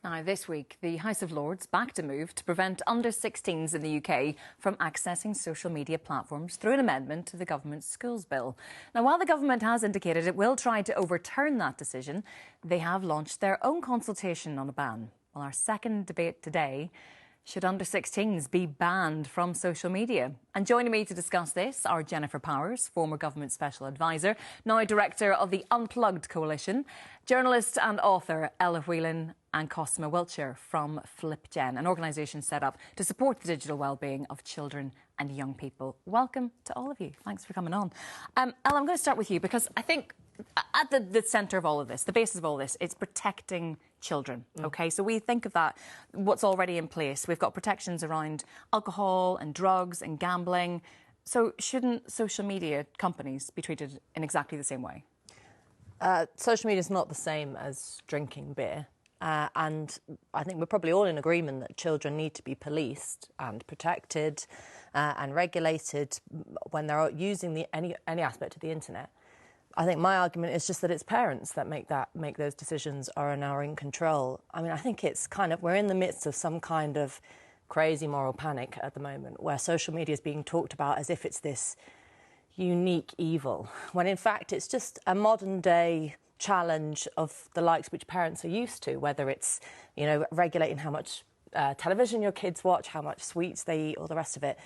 Now, this week, the House of Lords backed a move to prevent under-16s in the UK from accessing social media platforms through an amendment to the government's schools bill. Now, while the government has indicated it will try to overturn that decision, they have launched their own consultation on a ban. Well, our second debate today: should under-16s be banned from social media? And joining me to discuss this are Jennifer Powers, former government special advisor, now director of the Unplugged Coalition, journalist and author Ella Whelan, and Cosima from FlipGen, an organisation set up to support the digital wellbeing of children and young people. Welcome to all of you. Thanks for coming on. Ella, I'm going to start with you because I think at the centre of all of this, the basis of all this, it's protecting children, OK? So we think of that, what's already in place. We've got protections around alcohol and drugs and gambling. So shouldn't social media companies be treated in exactly the same way? Social media is not the same as drinking beer. And I think we're probably all in agreement that children need to be policed and protected and regulated when they're using any aspect of the internet. I think my argument is just that it's parents that make those decisions or are in control. I mean, I think it's we're in the midst of some kind of crazy moral panic at the moment where social media is being talked about as if it's this unique evil, when in fact it's just a modern day challenge of the likes which parents are used to, whether it's, regulating how much television your kids watch, how much sweets they eat, all the rest of it.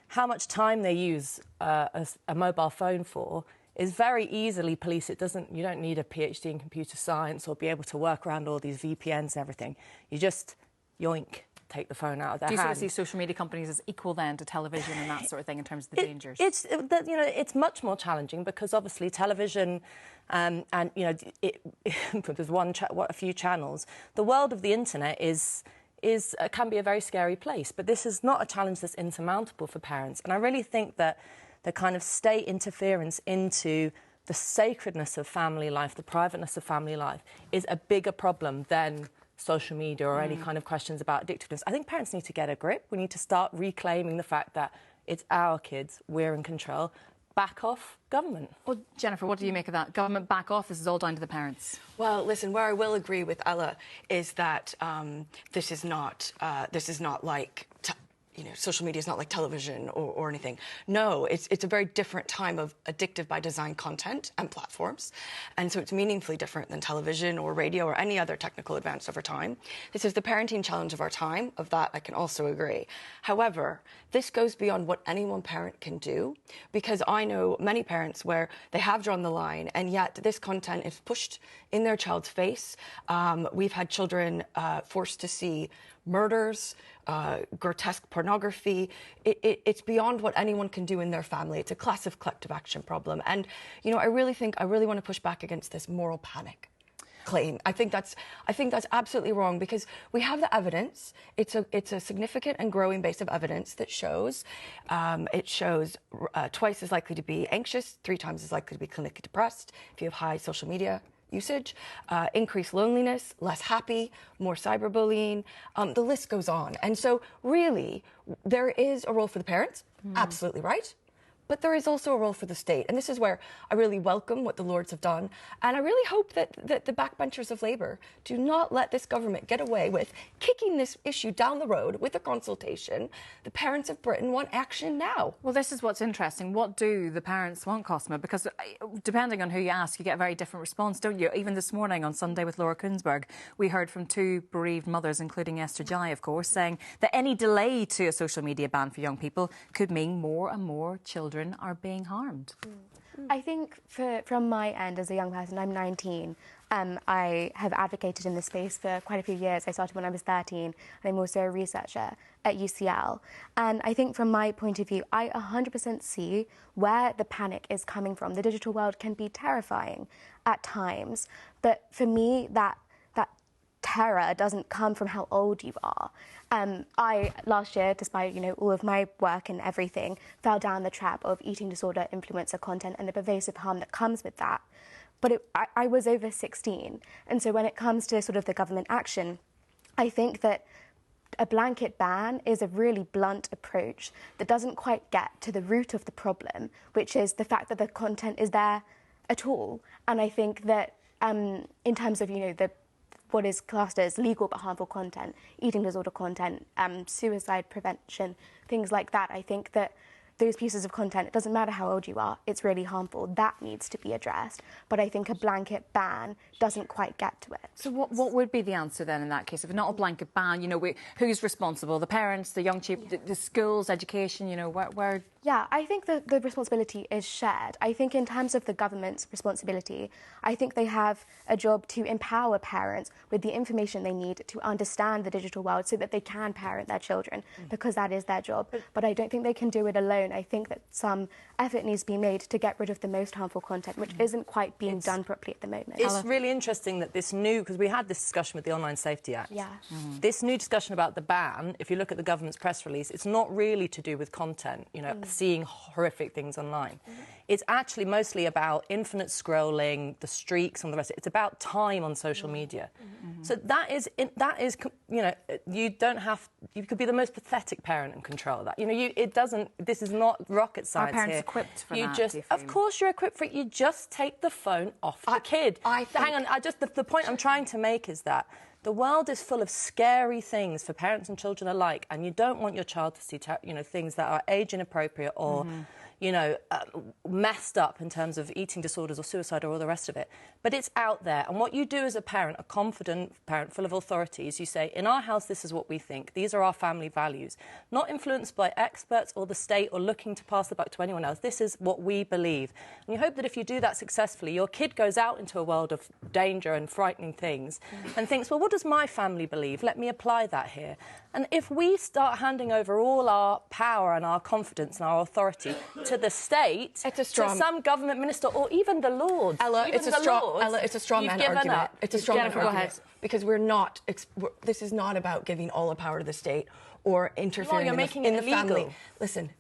How much time they use a mobile phone for is very easily policed. You don't need a PhD in computer science or be able to work around all these VPNs and everything. You just, yoink, take the phone out of their hand. Do you sort of see social media companies as equal then to television and that sort of thing in terms of the dangers? It's much more challenging because obviously television there's a few channels. The world of the internet can be a very scary place, but this is not a challenge that's insurmountable for parents. And I really think that the kind of state interference into the sacredness of family life, the privateness of family life, is a bigger problem than social media or any kind of questions about addictiveness. I think parents need to get a grip. We need to start reclaiming the fact that it's our kids, we're in control. Back off government. Well, Jennifer, what do you make of that? Government back off, this is all down to the parents. Well, listen, where I will agree with Ella is that this is not like social media is not like television or anything. No, it's a very different time of addictive by design content and platforms. And so it's meaningfully different than television or radio or any other technical advance over time. This is the parenting challenge of our time. Of that, I can also agree. However, this goes beyond what any one parent can do, because I know many parents where they have drawn the line and yet this content is pushed in their child's face. We've had children forced to see murders, grotesque pornography. It's beyond what anyone can do in their family. It's a class of collective action problem. And, I really want to push back against this moral panic claim. I think that's absolutely wrong because we have the evidence. It's a significant and growing base of evidence that shows twice as likely to be anxious, 3 times as likely to be clinically depressed if you have high social media usage, increased loneliness, less happy, more cyberbullying. The list goes on. And so really, there is a role for the parents, absolutely right. But there is also a role for the state. And this is where I really welcome what the Lords have done. And I really hope that the backbenchers of Labour do not let this government get away with kicking this issue down the road with a consultation. The parents of Britain want action now. Well, this is what's interesting. What do the parents want, Cosima? Because depending on who you ask, you get a very different response, don't you? Even this morning on Sunday with Laura Kuenssberg, we heard from 2 bereaved mothers, including Esther Jai, of course, saying that any delay to a social media ban for young people could mean more and more children are being harmed. I think from my end as a young person, I'm 19, I have advocated in this space for quite a few years. I started when I was 13 and I'm also a researcher at UCL. And I think from my point of view, I 100% see where the panic is coming from. The digital world can be terrifying at times, but for me that terror doesn't come from how old you are. I, last year, despite, all of my work and everything, fell down the trap of eating disorder, influencer content, and the pervasive harm that comes with that. But I was over 16. And so when it comes to sort of the government action, I think that a blanket ban is a really blunt approach that doesn't quite get to the root of the problem, which is the fact that the content is there at all. And I think that in terms of, what is classed as legal but harmful content, eating disorder content, suicide prevention, things like that. I think that those pieces of content, it doesn't matter how old you are, it's really harmful. That needs to be addressed. But I think a blanket ban doesn't quite get to it. So what would be the answer then in that case? If not a blanket ban, you know, who's responsible? The parents, the young children, the schools, education, you know, where... Yeah, I think that the responsibility is shared. I think in terms of the government's responsibility, I think they have a job to empower parents with the information they need to understand the digital world so that they can parent their children, because that is their job. But I don't think they can do it alone. I think that some effort needs to be made to get rid of the most harmful content, which isn't quite being done properly at the moment. It's really interesting that this new, because we had this discussion with the Online Safety Act. Yeah. This new discussion about the ban, if you look at the government's press release, it's not really to do with content, you know, seeing horrific things online. It's actually mostly about infinite scrolling, the streaks and the rest of it. It's about time on social media. So that is, you know, you could be the most pathetic parent and control that. You know, this is not rocket science. Are parents here. equipped for you that, just, do you of feel? course you're equipped for it. You just take the phone off the kid. Hang on, the point I'm trying to make is that the world is full of scary things for parents and children alike, and you don't want your child to see, you know, things that are age inappropriate or, you know, messed up in terms of eating disorders or suicide or all the rest of it. But it's out there, and what you do as a parent, a confident parent full of authority, is you say, in our house, this is what we think. These are our family values. Not influenced by experts or the state or looking to pass the buck to anyone else. This is what we believe. And you hope that if you do that successfully, your kid goes out into a world of danger and frightening things and thinks, well, what does my family believe? Let me apply that here. And if we start handing over all our power and our confidence and our authority to the state, to some government minister or even the Lords... Ella, it's a straw man argument. It's a straw man argument. Because this is not about giving all the power to the state or interfering in the family. Listen,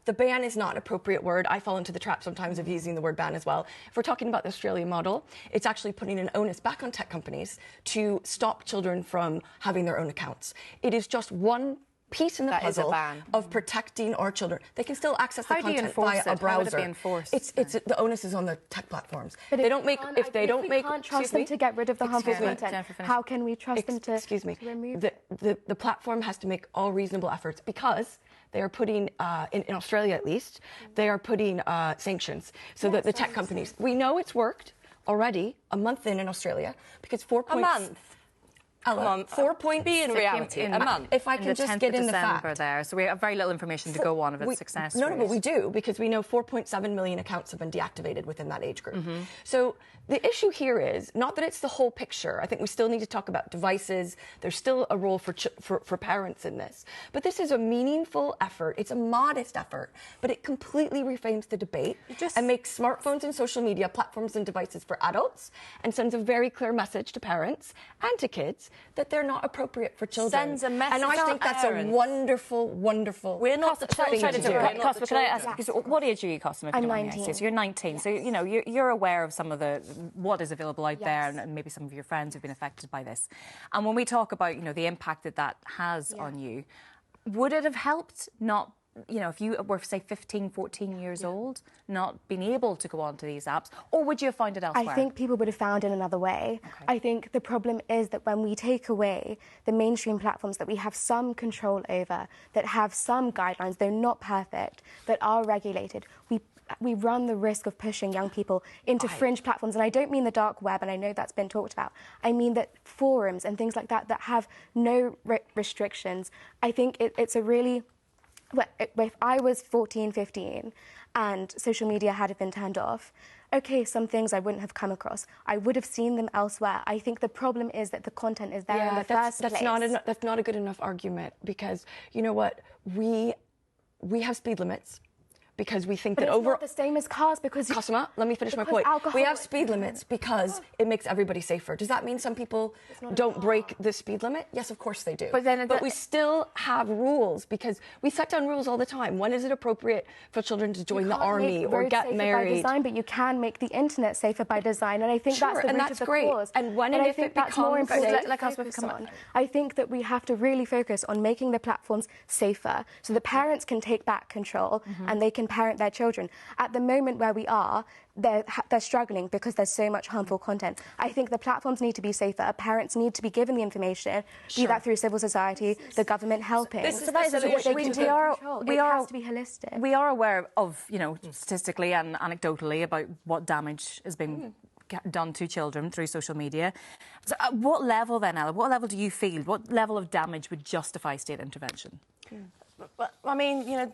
the ban is not an appropriate word. I fall into the trap sometimes of using the word ban as well. If we're talking about the Australian model, it's actually putting an onus back on tech companies to stop children from having their own accounts. It is just one piece in the puzzle of protecting our children. They can still access the content via a browser. How would it be enforced? The onus is on the tech platforms. But they don't make. If they don't make, we can't trust them to get rid of the harmful content. How can we trust them to remove it? The platform has to make all reasonable efforts, because they are putting, in Australia at least, they are putting sanctions so that the tech companies. We know it's worked already a month in Australia, because 4 points. A month. Come on, 4 points. Be in reality, a month. If I can just get in the fact. There, so we have very little information to go on of its success. No, but we do, because we know 4.7 million accounts have been deactivated within that age group. So the issue here is not that it's the whole picture. I think we still need to talk about devices. There's still a role for parents in this. But this is a meaningful effort. It's a modest effort, but it completely reframes the debate and makes smartphones and social media platforms and devices for adults, and sends a very clear message to parents and to kids that they're not appropriate for children. Sends a message. And I think that's a wonderful, wonderful. We're not the thing to do. Cosima, can I ask, what age are you, Cosima? I'm 19. So you're 19. Yes. So, you know, you're aware of some of what is available out there, and maybe some of your friends who've been affected by this. And when we talk about, you know, the impact that has on you, would it have helped not, you know, if you were, say, 15, 14 years old, not being able to go onto these apps, or would you have found it elsewhere? I think people would have found it another way. Okay. I think the problem is that when we take away the mainstream platforms that we have some control over, that have some guidelines, though not perfect, that are regulated, we run the risk of pushing young people into fringe platforms. And I don't mean the dark web, and I know that's been talked about. I mean that forums and things like that have no restrictions. I think it's a really... Well, if I was 14, 15 and social media had been turned off, OK, some things I wouldn't have come across. I would have seen them elsewhere. I think the problem is that the content is there in the first place. That's not a good enough argument, because, you know what, we have speed limits. Because we think that it's not the same as cars, because... Cosima, let me finish my point. We have speed limits because it makes everybody safer. Does that mean some people don't break the speed limit? Yes, of course they do. But we still have rules, because we set down rules all the time. When is it appropriate for children to join the army or get married? By design, but you can make the internet safer by design, and I think that's the root of the cause. And when and if it becomes more important, safe, I think that we have to really focus on making the platforms safer, so the parents can take back control and they can parent their children. At the moment where we are, they're struggling because there's so much harmful content. I think the platforms need to be safer. Parents need to be given the information, be that through civil society, the government helping. This is so that is what they can do. It has to be holistic. We are aware of, statistically and anecdotally about what damage is being done to children through social media. So at what level then, Ella? What level do you feel? What level of damage would justify state intervention? But, I mean,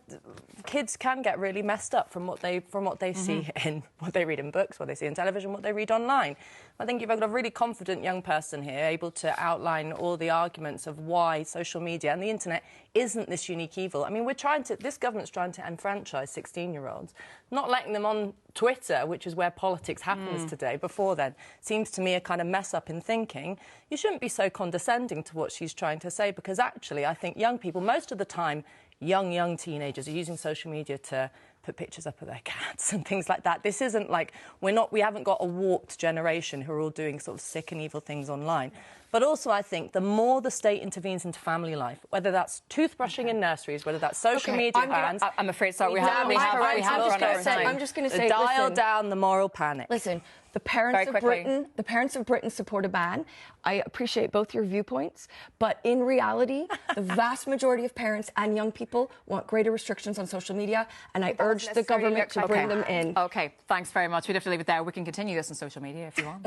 kids can get really messed up from what they see in what they read in books, what they see in television, what they read online. I think you've got a really confident young person here, able to outline all the arguments of why social media and the internet isn't this unique evil. I mean, this government's trying to enfranchise 16-year-olds, not letting them on Twitter, which is where politics happens today. Before then, seems to me a kind of mess up in thinking. You shouldn't be so condescending to what she's trying to say, because actually, I think young people, most of the time, young teenagers are using social media to put pictures up of their cats and things like that. This isn't like we haven't got a warped generation who are all doing sort of sick and evil things online. But also, I think the more the state intervenes into family life, whether that's toothbrushing in nurseries, whether that's social media bans, I'm afraid, sorry, we have run out of time. I'm just going to say, dial down the moral panic. Listen, the parents of Britain support a ban. I appreciate both your viewpoints, but in reality, the vast majority of parents and young people want greater restrictions on social media, and I urge the government to bring them in. Okay, thanks very much. We'd have to leave it there. We can continue this on social media if you want.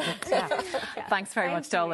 Thanks very much to all of you.